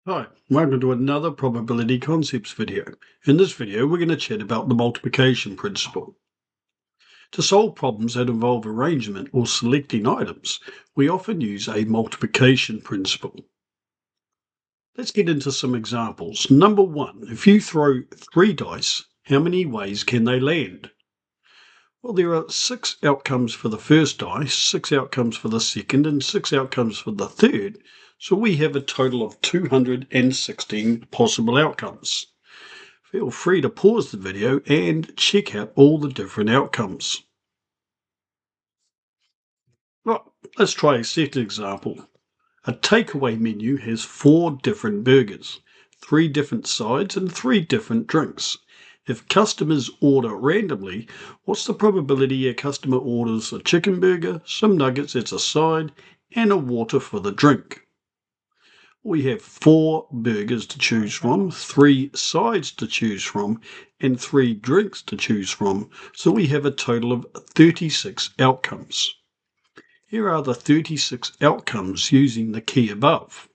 Hi, welcome to another probability concepts video. In this video, we're going to chat about the multiplication principle. To solve problems that involve arrangement or selecting items, we often use a multiplication principle. Let's get into some examples. Number one, if you throw 3 dice, how many ways can they land? Well, there are 6 outcomes for the first dice, 6 outcomes for the second, and 6 outcomes for the third. So we have a total of 216 possible outcomes. Feel free to pause the video and check out all the different outcomes. Right, let's try a second example. A takeaway menu has 4 different burgers, 3 different sides, and 3 different drinks. If customers order randomly, what's the probability a customer orders a chicken burger, some nuggets as a side, and a water for the drink? We have 4 burgers to choose from, 3 sides to choose from, and 3 drinks to choose from, so we have a total of 36 outcomes. Here are the 36 outcomes using the key above.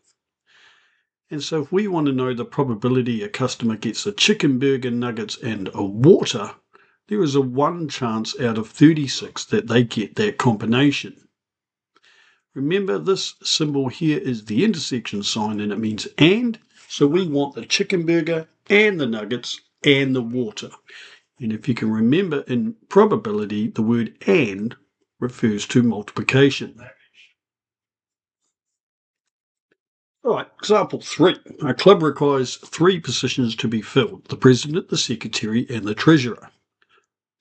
And so if we want to know the probability a customer gets a chicken burger, nuggets, and a water, there is a 1 chance out of 36 that they get that combination. Remember, this symbol here is the intersection sign and it means and, so we want the chicken burger and the nuggets and the water. And if you can remember in probability, the word and refers to multiplication. All right, example 3. A club requires 3 positions to be filled: the president, the secretary, and the treasurer.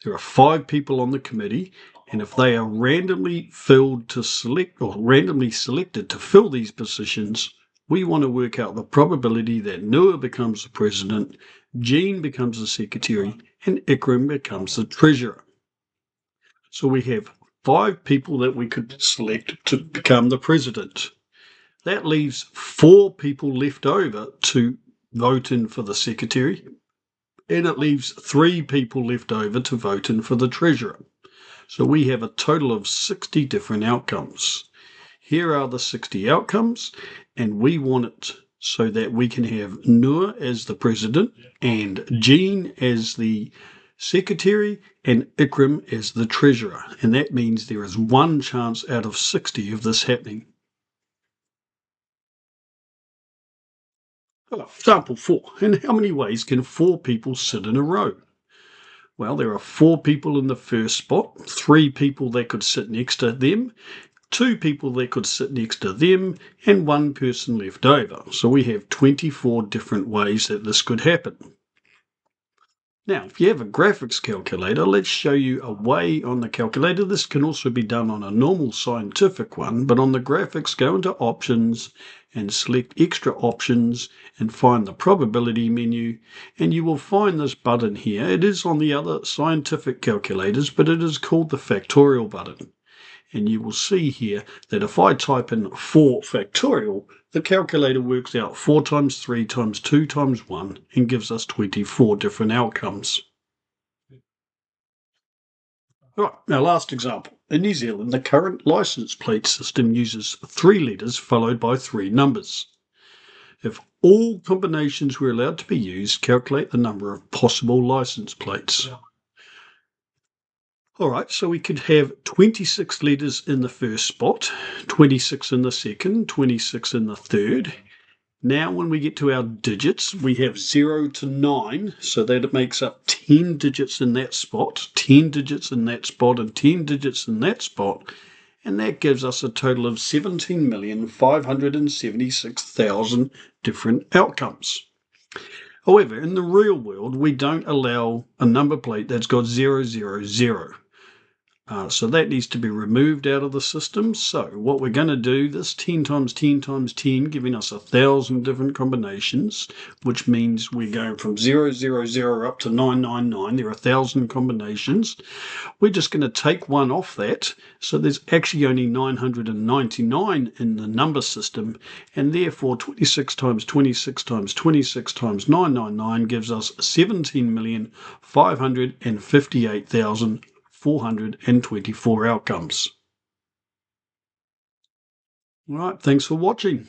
There are 5 people on the committee, and if they are randomly selected to fill these positions, we want to work out the probability that Noah becomes the president, Jean becomes the secretary, and Ikram becomes the treasurer. So we have 5 people that we could select to become the president. That leaves 4 people left over to vote in for the secretary, and it leaves 3 people left over to vote in for the treasurer. So we have a total of 60 different outcomes. Here are the 60 outcomes, and we want it so that we can have Noor as the president, and Jean as the secretary, and Ikram as the treasurer. And that means there is 1 chance out of 60 of this happening. Example 4. In how many ways can 4 people sit in a row? Well, there are 4 people in the first spot, 3 people that could sit next to them, 2 people that could sit next to them, and 1 person left over. So we have 24 different ways that this could happen. Now, if you have a graphics calculator, let's show you a way on the calculator. This can also be done on a normal scientific one, but on the graphics, go into options and select extra options and find the probability menu, and you will find this button here. It is on the other scientific calculators, but it is called the factorial button. And you will see here that if I type in 4 factorial, the calculator works out 4 times 3 times 2 times 1 and gives us 24 different outcomes. All right, now last example. In New Zealand, the current license plate system uses 3 letters followed by 3 numbers. If all combinations were allowed to be used, calculate the number of possible license plates. All right, so we could have 26 letters in the first spot, 26 in the second, 26 in the third. Now when we get to our digits, we have 0 to 9, so that it makes up 10 digits in that spot, 10 digits in that spot, and 10 digits in that spot. And that gives us a total of 17,576,000 different outcomes. However, in the real world, we don't allow a number plate that's got 000. So that needs to be removed out of the system. So what we're going to do, this 10 times 10 times 10, giving us 1,000 different combinations, which means we're going from 000 up to 999. There are 1,000 combinations. We're just going to take 1 off that. So there's actually only 999 in the number system. And therefore 26 times 26 times 26 times 999 gives us 17,558,424 outcomes. All right, thanks for watching.